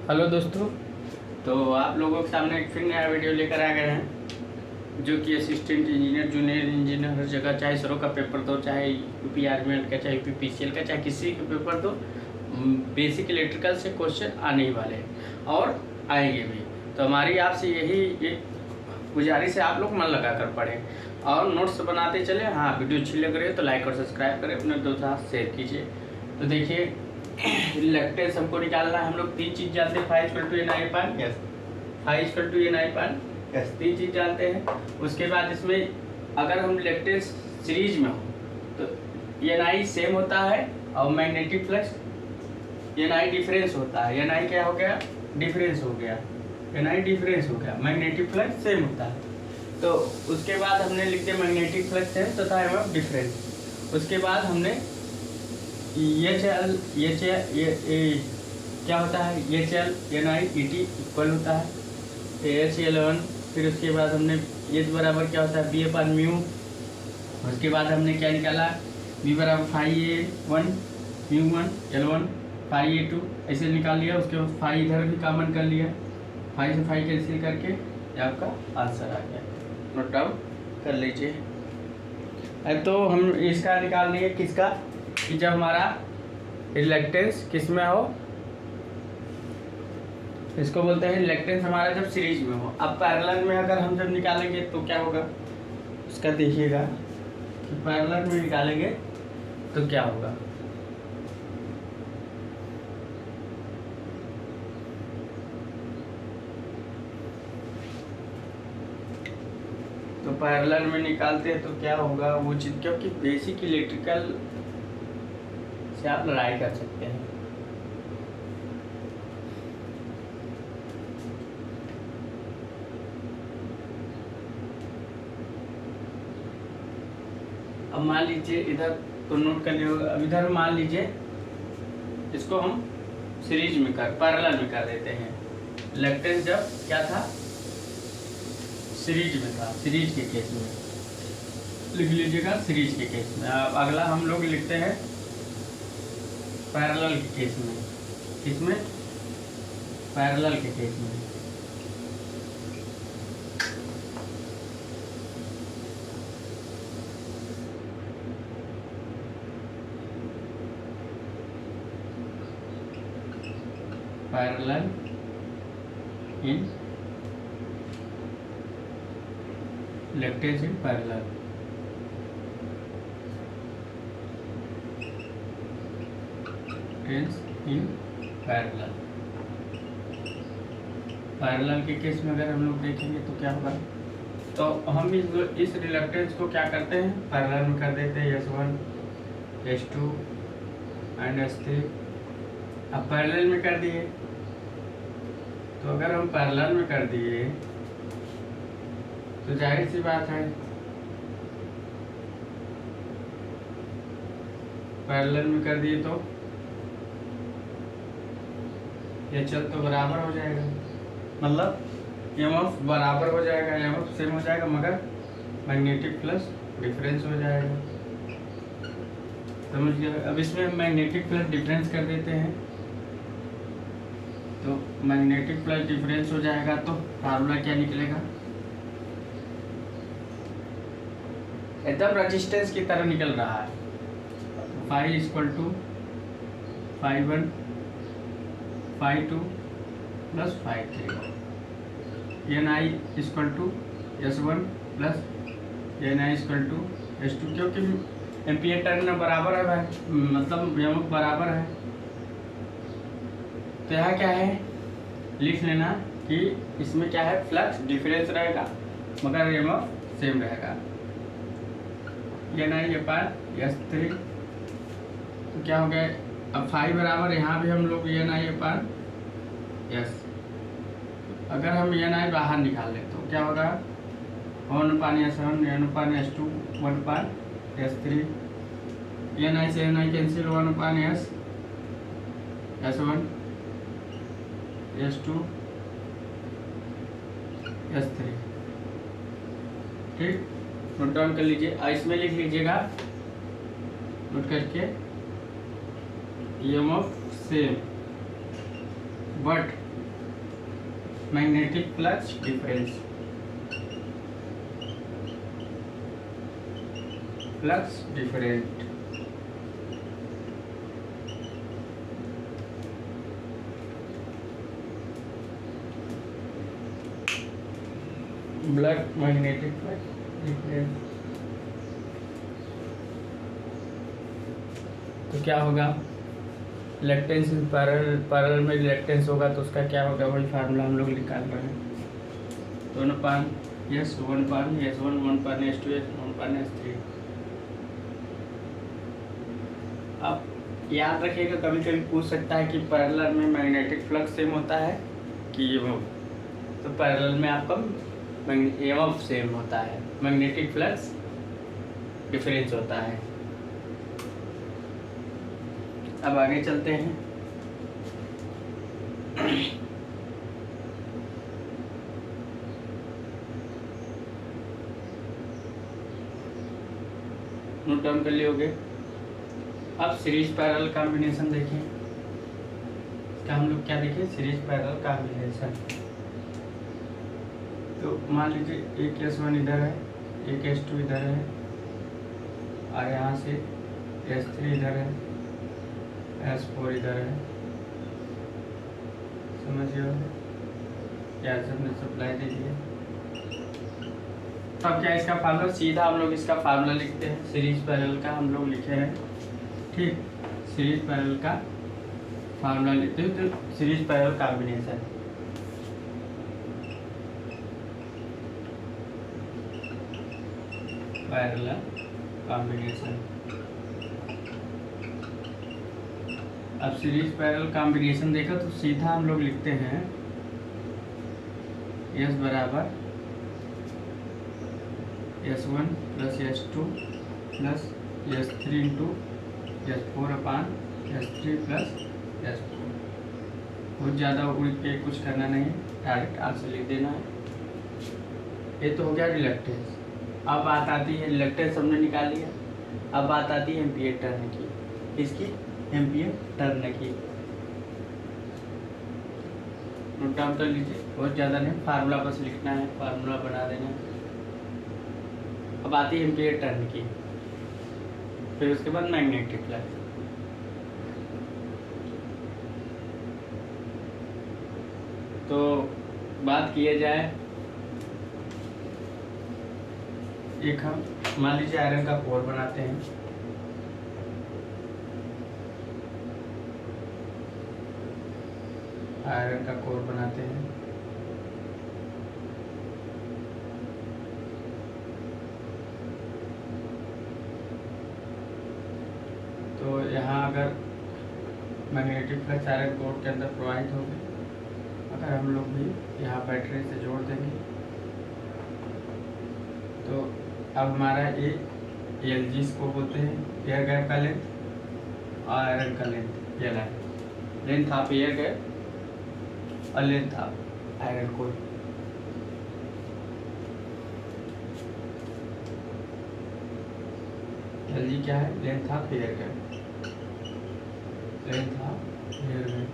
Hello दोस्तों, तो आप लोगों के सामने एक फिर नया वीडियो लेकर आ गए हैं जो कि असिस्टेंट इंजीनियर, जूनियर इंजीनियर, हर जगह चाहे सरो का पेपर दो, चाहे यूपी आर्मी का, चाहे यूपी पीसीएल का, चाहे किसी का पेपर दो, बेसिक इलेक्ट्रिकल से क्वेश्चन आने ही वाले हैं और आएंगे भी। तो हमारी आपसे यही एक गुजारिश है, आप लोग मन लगा कर पढ़ें और नोट्स बनाते चले। हाँ, वीडियो अच्छी लग रही है तो लाइक और सब्सक्राइब करें, अपने दोस्तों से शेयर कीजिए। तो देखिए, रिलक्टेंस हमको निकालना है। हम लोग तीन चीज़ जानते हैं, five equal to N I upon, yes five equal to N I upon, yes तीन चीज़ जानते हैं। उसके बाद इसमें अगर हम रिलक्टेंस सीरीज में हो तो एन आई सेम होता है और मैग्नेटिक फ्लक्स एन आई डिफरेंस होता है। एन आई क्या हो गया? डिफरेंस हो गया। एन आई डिफरेंस हो गया, मैग्नेटिक फ्लक्स सेम होता है। तो उसके बाद हमने लिख दिया मैग्नेटिक फ्लक्स सेम तथा एम एफ डिफरेंस। उसके बाद हमने क्या होता है? एच एल एन आई ई टी इक्वल होता है एच एल वन। फिर उसके बाद हमने एच बराबर क्या होता है? B upon mu. उसके बाद हमने क्या निकाला? बी बराबर five A one mu one L one five A two, ऐसे निकाल लिया। उसके बाद फाइव इधर भी कॉमन कर लिया, फाइव से फाइव कैंसिल करके ये आपका आंसर आ गया। नोट डाउन कर लीजिए। तो हम इसका निकाल लेंगे किसका, कि जब हमारा रिलक्टेंस किस में हो, इसको बोलते हैं रिलक्टेंस हमारा जब सीरीज में हो। अब पैरेलल में अगर हम जब निकालेंगे तो क्या होगा उसका देखिएगा, कि पैरेलल में निकालेंगे तो क्या होगा। तो पैरेलल में निकालते हैं तो क्या होगा वो चीज़, क्योंकि बेसिक इलेक्ट्रिकल से आप लड़ाई कर सकते हैं। अब मान लीजिए इधर तो नोट कर लिया होगा। अब इधर मान लीजिए इसको हम सीरीज में पैरेलल में कर देते हैं। रिलक्टेंस जब क्या था? सीरीज में था। सीरीज के केस में लिख लीजिएगा, सीरीज के केस में। अब अगला हम लोग लिखते हैं पैरेलल के केस में। किसमें? पैरेलल के केस में। Parallel in reluctance in parallel. In parallel. Parallel के केस में अगर हम लोग देखेंगे तो क्या होगा, तो हम इस रिलक्टेंस को क्या करते हैं? पैरेलल में कर देते हैं S1 S2 एंड S3। अब पैरेलल में कर दिए, तो अगर हम पैरेलल में कर दिए तो जाहिर सी बात है पैरेलल में कर दिए तो ये चल तो बराबर हो जाएगा, मतलब एम एफ बराबर हो जाएगा, एम एफ सेम हो जाएगा, मगर मैग्नेटिक प्लस डिफरेंस हो जाएगा। समझ गया? अब इसमें हम मैग्नेटिक प्लस डिफरेंस कर देते हैं, तो मैग्नेटिक प्लस डिफरेंस हो जाएगा। तो फार्मूला क्या निकलेगा? एकदम रेजिस्टेंस की तरह निकल रहा है। Five equal to five one five two plus five three. N I equal to S one plus N I equal to S two, क्योंकि एम्पियर टर्न बराबर है भाई, मतलब एम एफ बराबर है। तो यहाँ क्या है, लिख लेना कि इसमें क्या है, फ्लक्स डिफरेंस रहेगा मगर एम एफ सेम रहेगा। एन आई अपान एस थ्री, तो क्या हो गया? अब फाइव बराबर यहाँ भी हम लोग एन आई अपान एस, अगर हम एन आई बाहर निकाल लें तो क्या होगा? One upon S one, N upon S two, one upon S three. N I से N I cancel, one upon S one S two S three. ठीक, नोट डाउन कर लीजिए। इसमें लिख लीजिएगा नोट करके, EMF same but magnetic flux difference, flux different, ब्लड magnetic flux difference. तो क्या होगा, रिलक्टेंस पैरेलल में रिलक्टेंस होगा तो उसका क्या होगा, वही फार्मूला हम लोग निकाल रहे हैं। 2/S 1/S1 1/S2 1/S3। अब याद रखिएगा, कभी कभी पूछ सकता है कि पैरेलल में मैग्नेटिक फ्लक्स सेम होता है कि तो पैरेलल में आपका EMF सेम होता है, मैग्नेटिक फ्लक्स डिफरेंस होता है। अब आगे चलते हैं। नोट डाउन कर लियोगे। अब सीरीज पैरेलल कॉम्बिनेशन देखें, इसका हम लोग क्या देखें, सीरीज पैरेलल कॉम्बिनेशन। तो मान लीजिए एक S1 इधर है, एक S2 इधर है, और यहाँ से S3 इधर है, S4 इधर है, समझिए क्या सबने सप्लाई दे दिया। अब क्या इसका फार्मूला, सीधा हम लोग इसका फार्मूला लिखते हैं, सीरीज पैरेलल का हम लोग लिखे हैं, ठीक। सीरीज पैरेलल का फार्मूला लिखते हैं, तो series parallel combination, parallel combination. अब सीरीज पैरेलल कॉम्बिनेशन देखा तो सीधा हम लोग लिखते हैं S बराबर S1 plus S2 plus S3 into S4 अपान S3 प्लस S4। बहुत ज़्यादा उड़ के कुछ करना नहीं, डायरेक्ट आंसर लिख देना है। ये तो हो गया रिलक्टेंस। अब बात आती है, रिलक्टेंस हमने निकाल लिया, अब बात आती है एम्पीयर टर्न की। इसकी एम्पीयर टर्न की नोट डाउन कर लीजिए, बहुत ज़्यादा नहीं, फार्मूला बस लिखना है, फार्मूला बना देना है। अब आती है एम्पीयर टर्न की, फिर उसके बाद मैग्नेटिक फ्लक्स। तो बात किया जाए, एक हम मान लीजिए आयरन का कोर बनाते हैं, आयरन का कोर बनाते हैं। तो यहाँ अगर मैग्नेटिक फ्लक्स आयरन कोर के अंदर प्रवाहित होगी, अगर हम लोग भी यहाँ बैटरी से जोड़ देंगे तो अब हमारा ये LG को बोलते हैं, एयर गैप का लेंथ, और आयरन का लेंथ, ये लेंथ ऑफ एयर गैप और length of iron core. LG क्या है, length of air gap, length of air gap.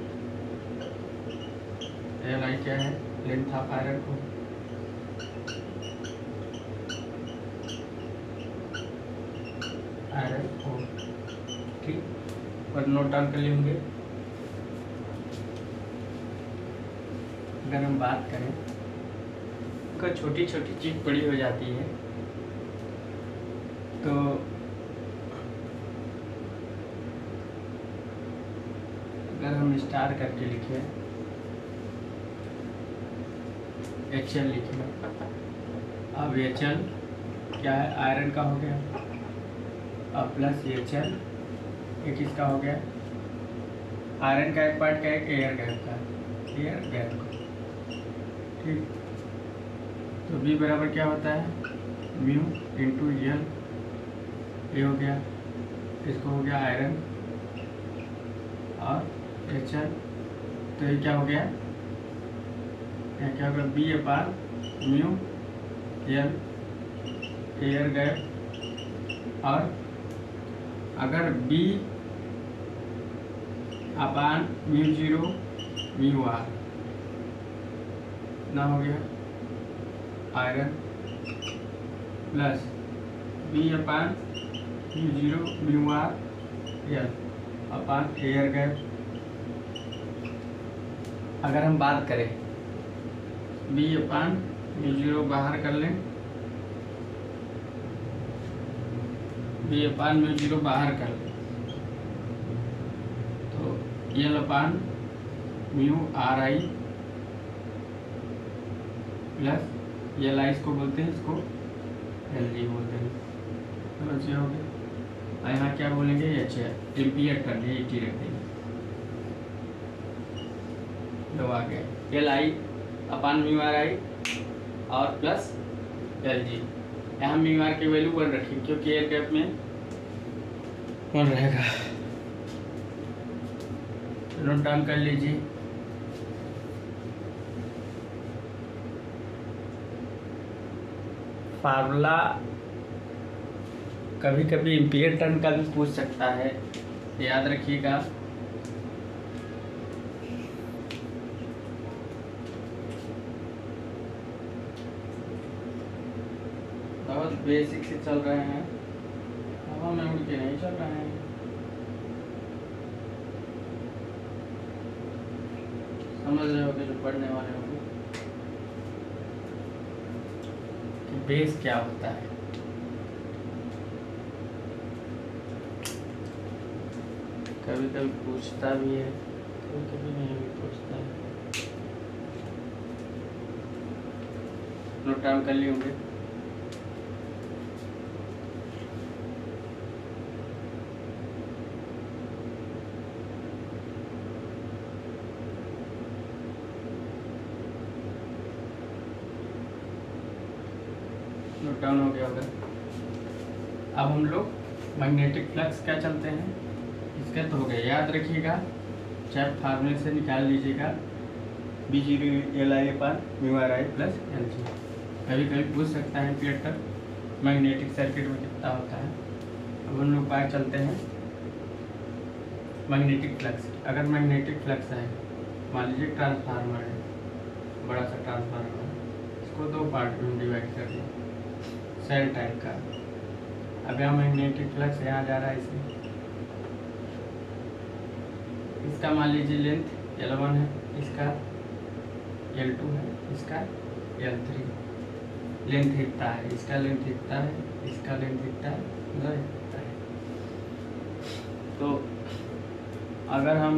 LI क्या है, length of iron core. Iron core, ठीक। और नोट डाउन कर लेंगे। अगर हम बात करें तो छोटी छोटी चीज बड़ी हो जाती है, तो अगर हम स्टार करके लिखे, HL लिखे, अब HL क्या है, आयरन का हो गया, अब प्लस HL एक इसका हो गया, आयरन का एक पार्ट का, एक एयर गैप का, एयर गैप का, ठीक। तो B बराबर क्या होता है, म्यू इंटू L, ये हो गया, इसको हो गया आयरन, और HL, तो ये क्या हो गया, यहाँ क्या होगा, B अपान म्यू L, एयर गैप, और अगर B अपान म्यू 0 म्यू R, ना हो गया आयरन प्लस बी अपान म्यू 0 म्यू आर एल अपान एयर गैप। अगर हम बात करें बी अपान म्यू 0 बाहर कर लें, बी अपान म्यू 0 बाहर कर लें तो L upon mu R I plus L I इसको बोलते हैं, इसको एल जी बोलते हैं। समझ गए होंगे। और यहाँ क्या बोलेंगे एच एम्पियर कर लिए एटी रख देंगे। तो आ गया L I upon mu R आई और प्लस एल जी। यहाँ म्यू आर की वैल्यू 1 रखी क्योंकि एयर गैप में 1 रहेगा। नोट डाउन कर लीजिए। फार्मूला कभी कभी एम्पियर टर्न का भी पूछ सकता है, याद रखिएगा। बहुत बेसिक से चल रहे हैं, हवा में उड़ के नहीं चल रहे हैं। समझ रहे होगे जो पढ़ने वाले होंगे कि बेस क्या होता है। कभी कभी पूछता भी है, कभी कभी नहीं भी पूछता है। नोट डाउन कर लिए होंगे। नोट डाउन हो गया होगा। अब हम लोग मैग्नेटिक फ्लक्स क्या चलते हैं इसका तो हो गया, याद रखिएगा। चाहे फार्मूले से निकाल लीजिएगा B 0 L I upon mu R I plus L G. कभी कभी पूछ सकता है एम्पियर टर्न मैग्नेटिक सर्किट में कितना होता है। अब हम लोग बात चलते हैं मैग्नेटिक फ्लक्स। अगर मैग्नेटिक फ्लक्स है, मान लीजिए ट्रांसफार्मर है, बड़ा सा ट्रांसफार्मर है, इसको 2 पार्ट में डिवाइड कर दिया सेल टाइप का। अब यहाँ मैग्नेटिक फ्लक्स यहाँ जा रहा है इसमें, इसका मान लीजिए लेंथ L1 है, इसका L2 है, इसका L3। लेंथ इतना है, इसका लेंथ इतना है, इसका लेंथ इतना है, मतलब इतना है। तो अगर हम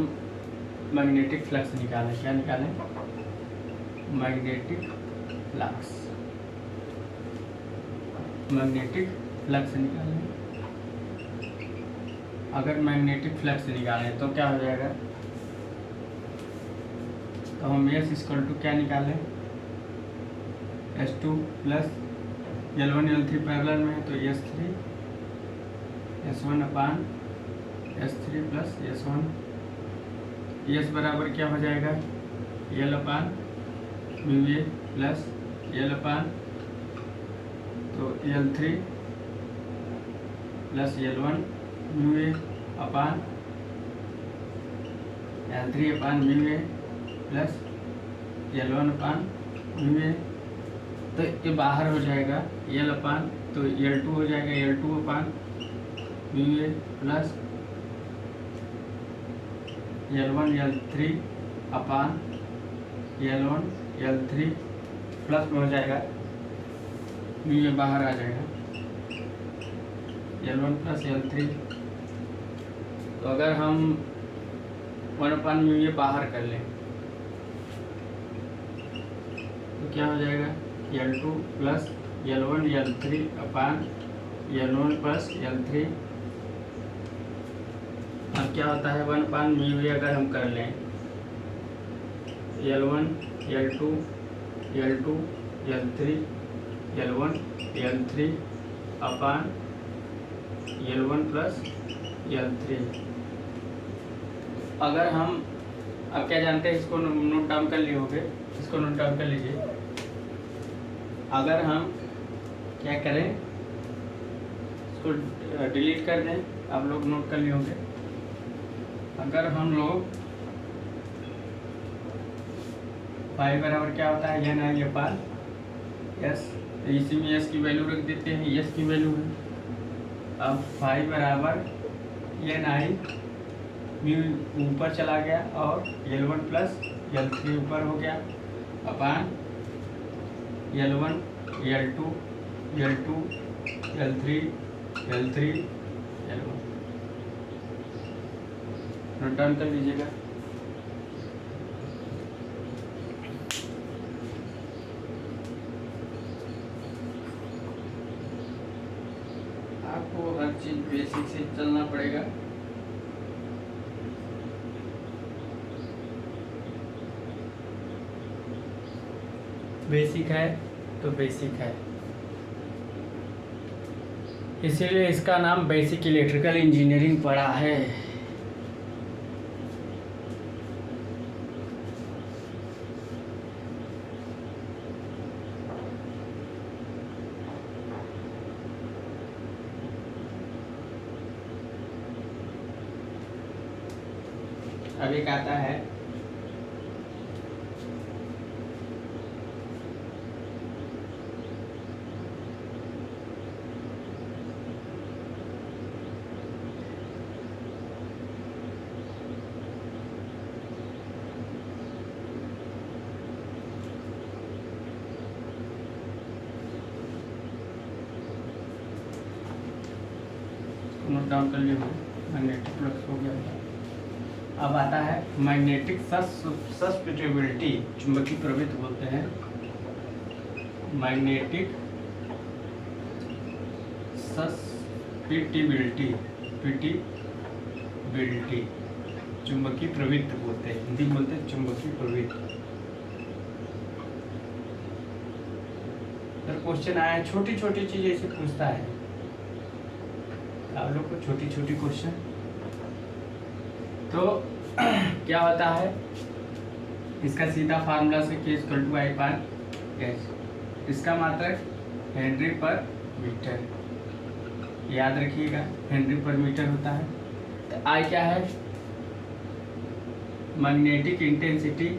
मैग्नेटिक फ्लक्स निकालें, क्या निकालें? मैग्नेटिक फ्लक्स, मैग्नेटिक फ्लक्स निकालें। अगर मैग्नेटिक फ्लक्स निकालें तो क्या हो जाएगा? तो हम S इक्वल टू क्या निकालें? S2 plus L1 L3 parallel में है तो S3 S1 अपान S3 प्लस S1। S बराबर क्या हो जाएगा? L upon mu A plus L अपान तो L3 plus L1 mu A upon L3 upon mu A plus L1 upon mu A. तो ये बाहर हो जाएगा L अपान तो L2 हो जाएगा L2 upon mu A plus L1 L3 upon L1 L3 plus में हो जाएगा म्यू ए बाहर आ जाएगा L1 प्लस L3। तो अगर हम 1 अपान म्यू ए बाहर कर लें तो क्या हो जाएगा? L2 प्लस L1 L3 अपान L1 प्लस L3। अब क्या होता है 1 अपान म्यू ए अगर हम कर लें L1 L2 L2 L3 L1 L3 अपान L1 प्लस L3। अगर हम अब क्या जानते हैं, इसको नोट डाउन कर लिए होंगे, इसको नोट डाउन कर लीजिए। अगर हम क्या करें, इसको डिलीट कर दें, आप लोग नोट कर लिए होंगे। अगर हम लोग फाई बराबर क्या होता है, एन आई अपान एस। तो इसी में एस की वैल्यू रख देते हैं, एस की वैल्यू है। अब फाई बराबर एन आई म्यू ऊपर चला गया और L1 प्लस L3 ऊपर हो गया अपान L1 L2 L2 L3 L3 L1। Note down कर लीजिएगा। आपको हर चीज बेसिक से चलना पड़ेगा। बेसिक है तो बेसिक है, इसीलिए इसका नाम बेसिक इलेक्ट्रिकल इंजीनियरिंग पड़ा है। अब एक आता है नोट डाउन कर लिया, मैग्नेटिक फ्लक्स हो गया। अब आता है मैग्नेटिक सस्पिटेबिलिटी, चुंबकीय प्रवृत्ति बोलते हैं। मैग्नेटिक सस्पिटेबिलिटी, पिटिबिलिटी चुंबकीय प्रवृत्ति बोलते हैं, हिंदी बोलते हैं चुंबकीय प्रवृत्ति। फिर क्वेश्चन आया, छोटी छोटी चीजें ऐसे पूछता है आप लोग को, छोटी छोटी क्वेश्चन। तो क्या होता है इसका सीधा फार्मूला से K = I/S, इसका मात्रक हेनरी पर मीटर, याद रखिएगा हेनरी पर मीटर होता है। तो I क्या है, मैग्नेटिक इंटेंसिटी,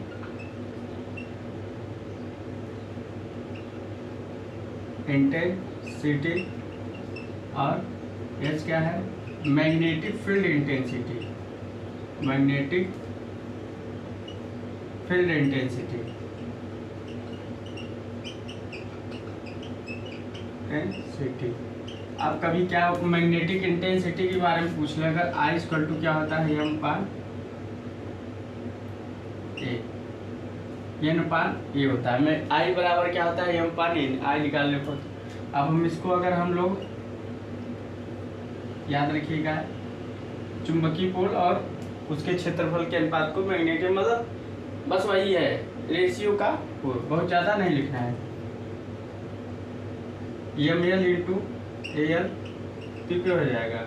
और H क्या है, magnetic field intensity, magnetic field intensity. अब कभी क्या मैग्नेटिक इंटेंसिटी के बारे में पूछ लेगा, I = क्या होता है, M/A होता है। मैं I बराबर क्या होता है, M/N, I निकालने को। अब हम इसको अगर हम लोग याद रखिएगा, चुंबकीय पोल और उसके क्षेत्रफल के अनुपात को मैग्नेटिक, मतलब बस वही है रेशियो का, बहुत ज़्यादा नहीं लिखना है। ML × AL क्यों हो जाएगा,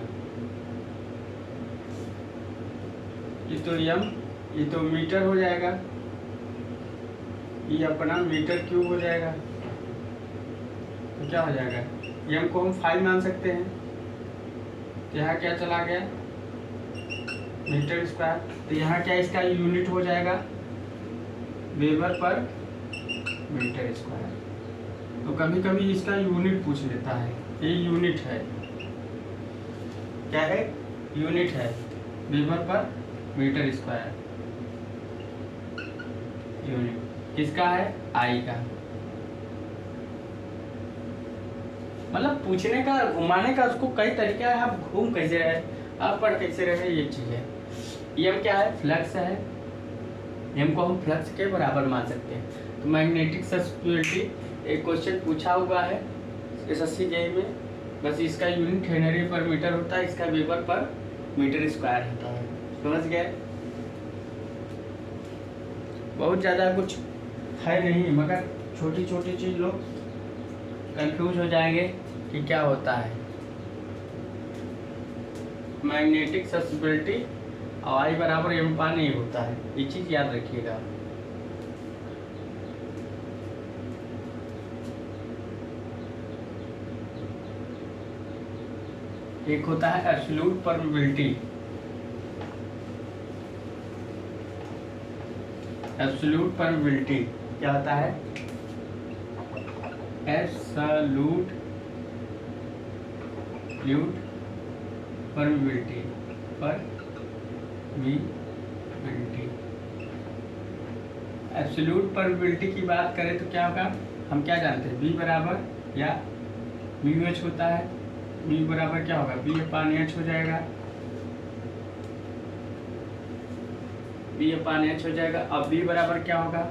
ये तो मीटर हो जाएगा, ये अपना मीटर क्यूब हो जाएगा। तो क्या हो जाएगा, M को हम 5 मान सकते हैं, यहाँ क्या चला गया, मीटर स्क्वायर। तो यहाँ क्या इसका यूनिट हो जाएगा, वेबर पर मीटर स्क्वायर। तो कभी कभी इसका यूनिट पूछ लेता है, ये यूनिट है, क्या है, यूनिट है, weber per metre square. Unit किसका है, I का। मतलब पूछने का, घुमाने का उसको कई तरीका है, आप घूम कैसे रहे, आप पढ़ कैसे रहे, ये चीज़ है। M क्या है, फ्लक्स है, M को हम फ्लक्स के बराबर मान सकते हैं। तो मैग्नेटिक सस्पिटेबिलिटी एक क्वेश्चन पूछा हुआ है SSC JEE में, बस इसका यूनिट हेनरी पर मीटर होता है, इसका वेबर पर मीटर स्क्वायर होता है। समझ गए, बहुत ज़्यादा कुछ है नहीं, मगर छोटी छोटी चीज़ लोग कंफ्यूज हो जाएंगे कि क्या होता है। मैग्नेटिक सस्पिटेबिलिटी और I बराबर M/A होता है, ये चीज़ याद रखिएगा। एक होता है एब्सोल्यूट परमिबिलिटी, एब्सोल्यूट परमिबिलिटी क्या होता है, एब्सोल्यूट परमिबिलिटी। एब्सोल्यूट परमिबिलिटी की बात करें तो क्या होगा, हम क्या जानते हैं, बी बराबर या म्यू एच होता है। म्यू बराबर क्या होगा, बी अपान एच हो जाएगा, बी अपान एच हो जाएगा। अब बी बराबर क्या होगा,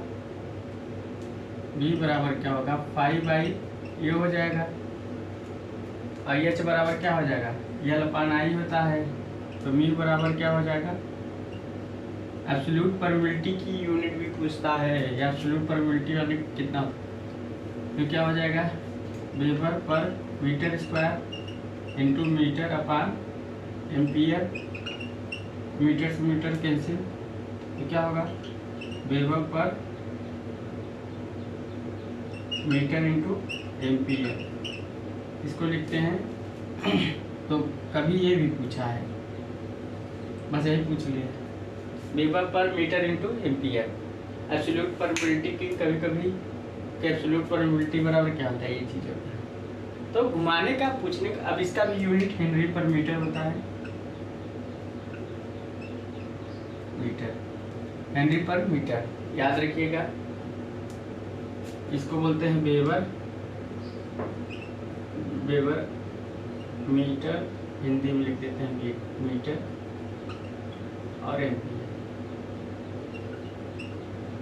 बी बराबर क्या होगा, 5 ए हो जाएगा। और एच बराबर क्या हो जाएगा, यल अपान आई होता है। तो म्यू बराबर क्या हो जाएगा, एब्सोल्यूट परमिबिलिटी की यूनिट भी पूछता है, या एब्सोल्यूट परमिबिलिटी वाली कितना, तो क्या हो जाएगा, weber per metre square into metre upon ampere. Metre से मीटर कैंसिल, तो क्या होगा, weber per metre into ampere. इसको लिखते हैं। तो कभी ये भी पूछा है, बस यही पूछ लिया, weber per metre into ampere. Absolute permeability की कभी कभी एब्सोल्यूट परमिबिलिटी बराबर क्या होता है, ये चीज़ होता है। तो घुमाने का पूछने का, अब इसका भी यूनिट हेनरी पर मीटर होता है, मीटर, हेनरी पर मीटर याद रखिएगा। इसको बोलते हैं वेबर मीटर, हिंदी में लिख देते हैं मीटर, और एम्पियर,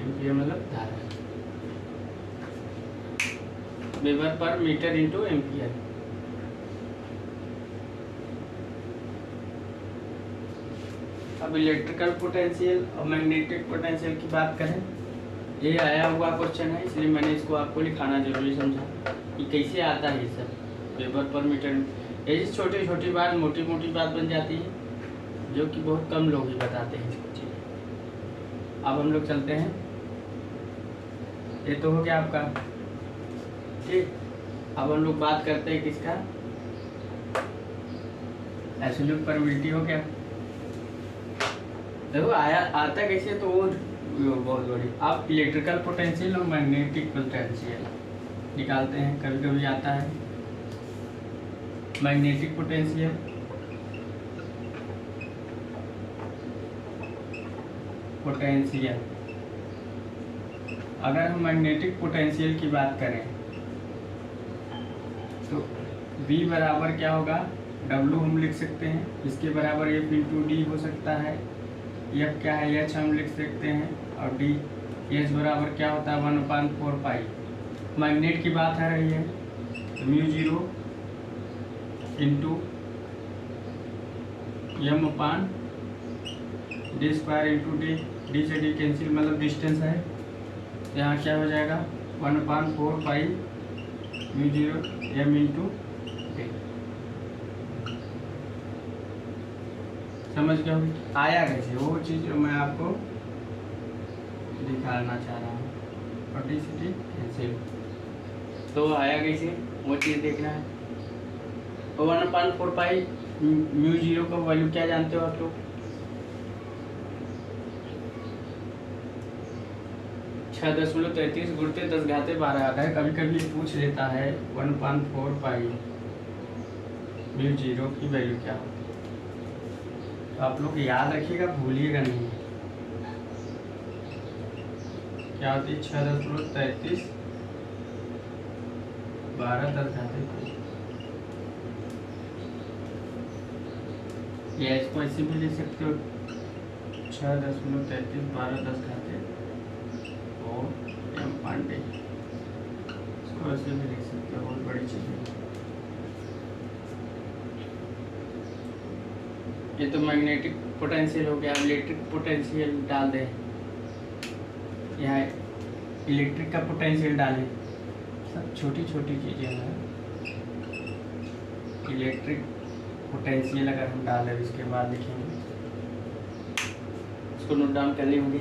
एम्पियर मतलब धारा, weber per metre into ampere. अब इलेक्ट्रिकल पोटेंशियल और मैग्नेटिक पोटेंशियल की बात करें, ये आया हुआ क्वेश्चन है, इसलिए मैंने इसको आपको लिखाना जरूरी समझा कि कैसे आता है ये सब, वेबर पर मीटर। ये छोटी छोटी बात मोटी मोटी बात बन जाती है, जो कि बहुत कम लोग ही बताते हैं इसको चीज़ें। अब हम लोग चलते हैं, ये तो हो गया आपका, ठीक। अब हम लोग बात करते हैं किसका, एब्सोल्यूट परमिबिलिटी हो गया। देखो आता कैसे, तो वो बहुत बड़ी। अब इलेक्ट्रिकल पोटेंशियल और मैग्नेटिक पोटेंशियल निकालते हैं। कभी कभी आता है मैग्नेटिक पोटेंशियल, अगर हम मैग्नेटिक पोटेंशियल की बात करें तो V बराबर क्या होगा, W हम लिख सकते हैं, इसके बराबर F इंटू डी हो सकता है। F क्या है, H हम लिख सकते हैं, और D H बराबर क्या होता है, 1/4 पाई। मैग्नेट की बात आ रही है, म्यू 0 इंटू M अपान डी स्क्वायर इंटू डी से डी कैंसिल, मतलब डिस्टेंस है। यहाँ क्या हो जाएगा, 1/4 पाई म्यू 0 M इंटू डी। समझ गया होगी आया कैसे, वो चीज़ जो मैं आपको दिखाना चाह रहा हूँ, और डी से डी कैंसिल, तो आया कैसे वो चीज़ देखना है। 1/4 पाई म्यू 0 का वैल्यू क्या जानते हो आप लोग, 6.33 गुणते 10⁻12 आता है। कभी कभी पूछ लेता है 1/4 पाई म्यू 0 की वैल्यू क्या होती है, तो आप लोग याद रखिएगा, भूलिएगा नहीं। क्या होती है, 6.33 12 10⁻3। या इसको ऐसे भी लिख सकते हो, 6.33 12 10⁻3 और M पांडे, इसको ऐसे भी लिख सकते हो, बहुत बड़ी चीज़ है। ये तो मैग्नेटिक पोटेंशियल हो गया। इलेक्ट्रिक पोटेंशियल डाल दें, यहाँ इलेक्ट्रिक का पोटेंशियल डालें, सब छोटी छोटी चीज़ें हैं। इलेक्ट्रिक पोटेंशियल अगर हम डालें, इसके बाद लिखेंगे, इसको नोट डाउन कर लिए होंगे।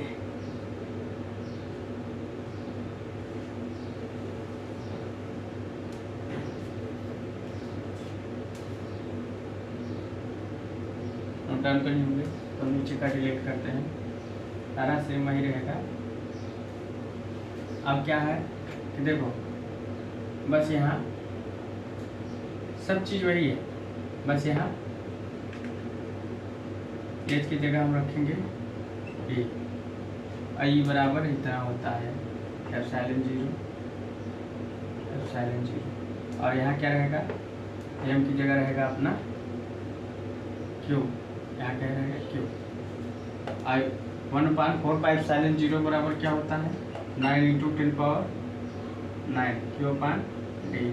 नोट डाउन कर लिए होंगे, तो नीचे का डिलीट करते हैं, सारा सेम वही रहेगा। अब क्या है कि देखो बस यहाँ सब चीज़ वही है, बस यहाँ एच की जगह हम रखेंगे ए, आई बराबर इतना होता है एप्सिलॉन जीरो, और यहाँ क्या रहेगा, एम की जगह रहेगा अपना क्यू, यहाँ क्या रहेगा क्यू। आई 1/4 पाई एप्सिलॉन जीरो बराबर क्या होता है 9 × 10⁹ क्यू अपान डी,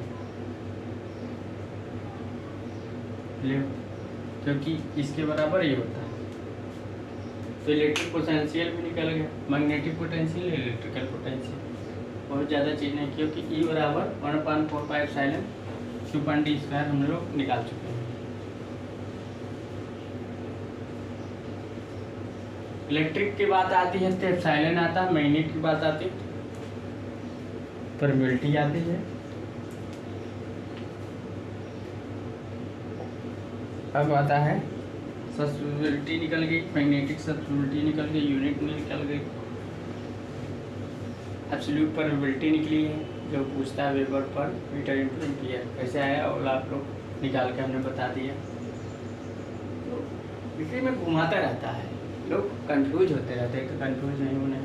क्योंकि इसके बराबर ये होता है। तो इलेक्ट्रिक पोटेंशियल भी निकल गया, मैग्नेटिक पोटेंशियल, इलेक्ट्रिकल पोटेंशियल, बहुत ज़्यादा चीज़ नहीं, क्योंकि ई बराबर 1/4 पाई एप्सिलॉन क्यू अपान डी स्क्वायर हम लोग निकाल चुके हैं। इलेक्ट्रिक की बात आती है तो एप्सिलॉन आता है, मैग्नेट की बात आती है परमिटिविटी आती है। अब आता है सब्सिट्यूबिलिटी निकल गई, मैग्नेटिक सब्सिट्यूबिलिटी निकल गई, यूनिट निकल गई, एब्सोल्यूट परमिटिविटी निकली है जो पूछता है weber per metre into ampere कैसे आया, और आप लोग निकाल के हमने बता दिया। तो इसी में घुमाता रहता है, लोग कंफ्यूज होते रहते हैं, तो कंफ्यूज नहीं होने।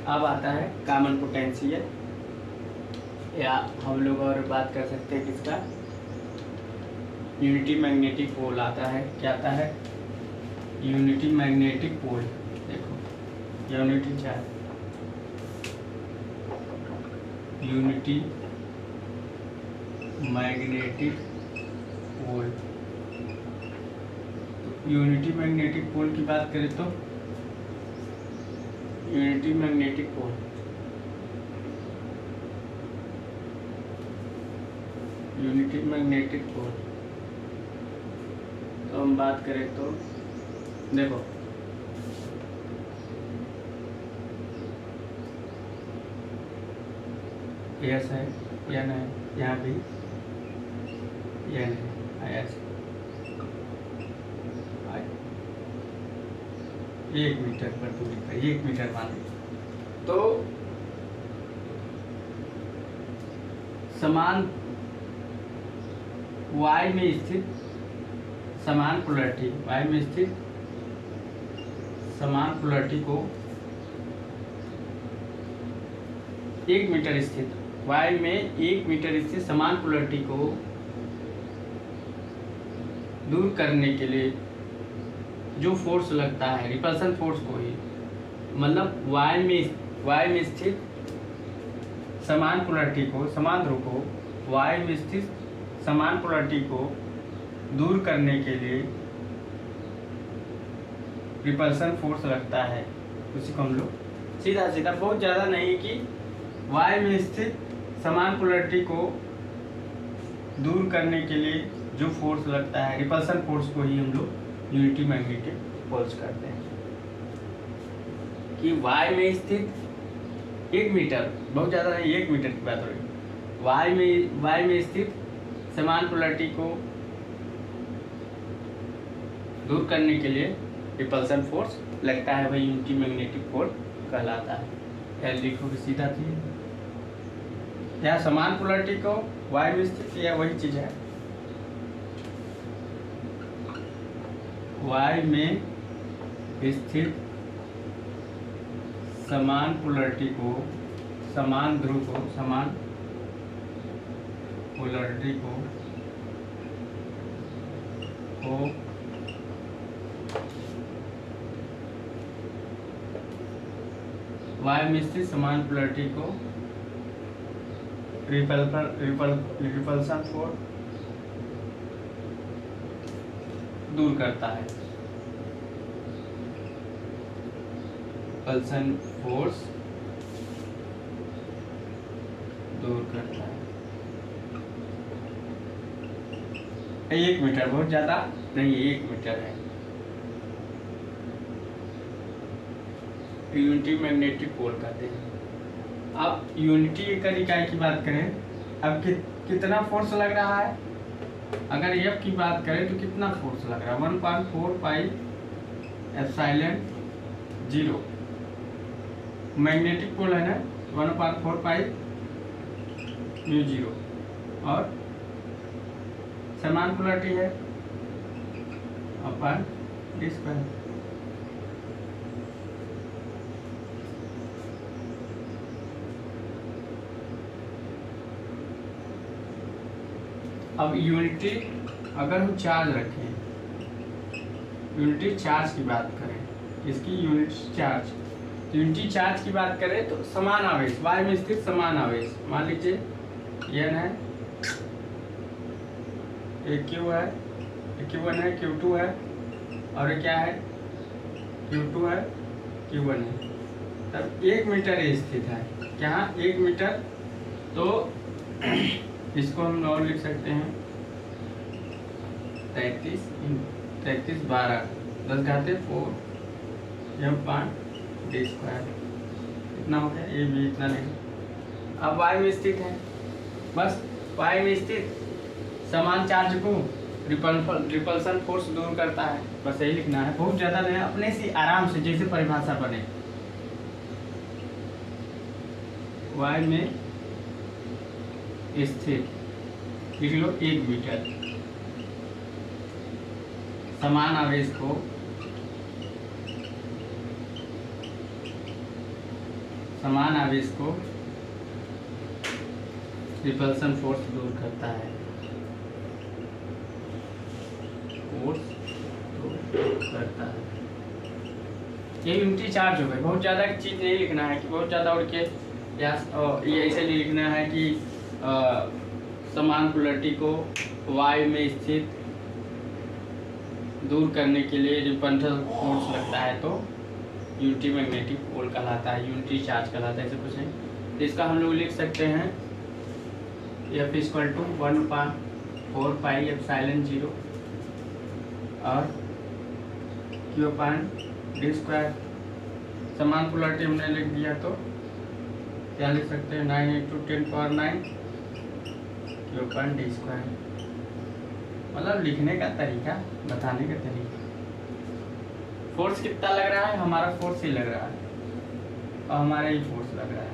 अब आता है कॉमन पोटेंशियल, या हम लोग और बात कर सकते हैं किसका, यूनिटी मैग्नेटिक पोल आता है। क्या आता है यूनिटी मैग्नेटिक पोल, देखो यूनिटी क्या है, unity magnetic pole. Unity magnetic pole की बात करें तो unity magnetic pole unity magnetic pole, तो हम बात करें तो देखो यस है या नहीं, यहाँ भी यह नहीं यस 1 मीटर पर दूरी पर 1 मीटर मान लीजिए। तो समान y में स्थित समान पोलैरिटी, y में स्थित समान पोलैरिटी को 1 मीटर स्थित, y में 1 मीटर स्थित समान पोलैरिटी को दूर करने के लिए जो फोर्स लगता है, रिपल्सन फोर्स को ही, मतलब y में स्थित समान पोलैरिटी को, समान ध्रुव को y में स्थित समान पोलैरिटी को दूर करने के लिए रिपल्सन फोर्स लगता है, उसी को हम लोग सीधा सीधा, बहुत ज़्यादा नहीं कि y में स्थित समान पोलैरिटी को दूर करने के लिए जो फोर्स लगता है, रिपल्सन फोर्स को ही हम लोग यूनिटी मैग्नेटिक फोर्स करते हैं। कि y में स्थित 1 मीटर, बहुत ज़्यादा नहीं, 1 मीटर की बात हो रही है, y में स्थित समान पोलैरिटी को दूर करने के लिए रिपल्सन फोर्स लगता है, वही यूनिटी मैग्नेटिक फोर्स कहलाता है। एल लिखो कि सीधा थी, या समान पोलैरिटी को y में स्थित, या वही चीज़ है y में स्थित समान पोलैरिटी को, समान ध्रुव को, समान पोलैरिटी को y में स्थित समान पोलैरिटी को रिपल्सन फोर्स दूर करता है, रिपल्सन फोर्स दूर करता है। 1 मीटर, बहुत ज़्यादा नहीं, 1 मीटर है। यूनिटी मैग्नेटिक पोल कहते हैं। अब यूनिटी एकल इकाई की बात करें, अब कितना फोर्स लग रहा है, अगर एफ की बात करें तो कितना फोर्स लग रहा है 1/4 पाई एप्सिलॉन 0। मैग्नेटिक पोल है ना 1/4 पाई म्यू 0 और समान पोलरिटी है अपन d स्क्वायर। अब यूनिटी अगर हम चार्ज रखें, यूनिटी चार्ज की बात करें, इसकी यूनिट चार्ज, तो यूनिटी चार्ज की बात करें तो समान आवेश y में स्थित समान आवेश, मान लीजिए n है, एक Q है, Q1 है, Q2 है और ये क्या है Q2 है, Q1 है। तब 1 मीटर ये स्थित है, क्या 1 मीटर, तो इसको हम और लिख सकते हैं 33 12 10 घाते 4 m/5 d स्क्वायर, इतना हो गया, ये भी इतना नहीं। अब y में स्थित है, बस y में स्थित समान चार्ज को रिपल्सन फोर्स दूर करता है, बस यही लिखना है, बहुत ज़्यादा नहीं, अपने से आराम से जैसे परिभाषा बने। y में स्थित लिख लो 1 मीटर, समान आवेश को रिपल्सन फोर्स दूर करता है, ये यूनिटी चार्ज हो गए। बहुत ज़्यादा चीज़ नहीं लिखना है कि बहुत ज़्यादा उड़ के, या ये ऐसे नहीं लिखना है कि समान पोलरिटी को y में स्थित दूर करने के लिए रिपल्सन फोर्स लगता है तो यूनिटी मैग्नेटिक पोल कहलाता है, यूनिटी चार्ज कहलाता है, ऐसे कुछ नहीं। तो इसका हम लोग लिख सकते हैं F = 1/4 पाई एप्सिलॉन 0 और Q/d स्क्वायर, समान पोलरिटी हमने लिख दिया तो क्या लिख सकते हैं 9 × 10⁹ Q/d स्क्वायर, मतलब लिखने का तरीका, बताने का तरीका। फोर्स कितना लग रहा है, हमारा फोर्स ही लग रहा है और हमारा ही फोर्स लग रहा है।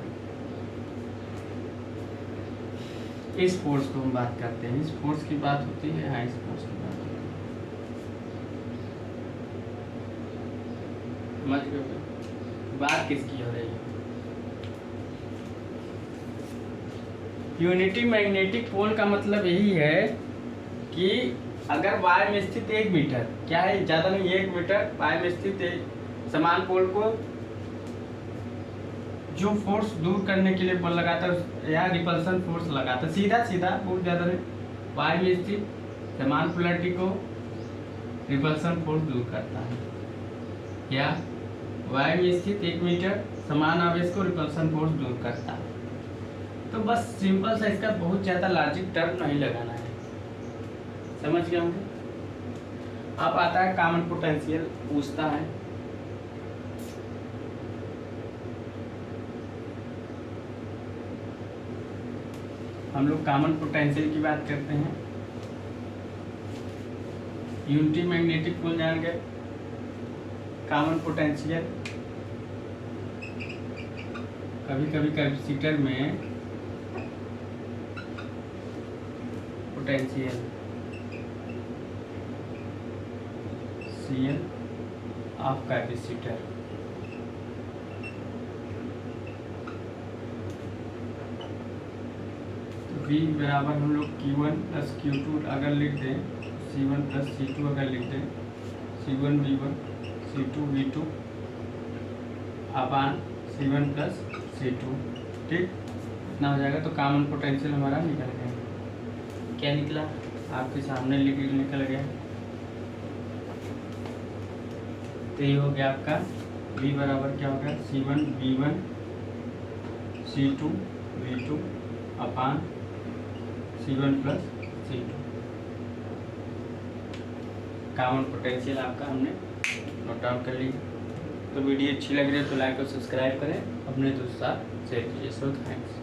इस फोर्स को हम बात करते हैं, इस फोर्स की बात होती है, हाँ इस फोर्स की बात होती है, समझ गए बात किसकी हो रही है। यूनिटी मैग्नेटिक पोल का मतलब यही है कि अगर y में स्थित 1 मीटर, क्या है ज़्यादा नहीं 1 मीटर y में स्थित समान पोल को जो फोर्स दूर करने के लिए बल लगाता है या रिपल्सन फोर्स लगाता है, सीधा सीधा, बहुत ज़्यादा नहीं, y में स्थित समान पोलरिटी को रिपल्सन फोर्स दूर करता है, या y में स्थित 1 मीटर समान आवेश को रिपल्सन फोर्स दूर करता है। तो बस सिंपल सा, इसका बहुत ज़्यादा लॉजिक टर्म नहीं लगाना है, समझ गए होंगे। अब आता है कॉमन पोटेंशियल, पूछता है हम लोग कॉमन पोटेंशियल की बात करते हैं। यूनिटी मैग्नेटिक पोल जान गए, कॉमन पोटेंशियल, कभी कभी कैपेसिटर में potential CL of capacitor, V बराबर हम लोग Q1 + Q2 अगर लिख दें, C1 + C2 अगर लिख दें, C1 V1 C2 V2 अपान C1 + C2, ठीक, इतना हो जाएगा। तो कॉमन पोटेंशियल हमारा निकल गया, क्या निकला आपके सामने निकल गया। तो ये हो गया आपका V बराबर क्या होगा C1 V1 C2 V2 अपान C1 + C2, कॉमन पोटेंशियल आपका हमने नोट डाउन कर लिया। तो वीडियो अच्छी लग रही है तो लाइक और सब्सक्राइब करें, अपने दोस्त साथ शेयर कीजिए। So thanks.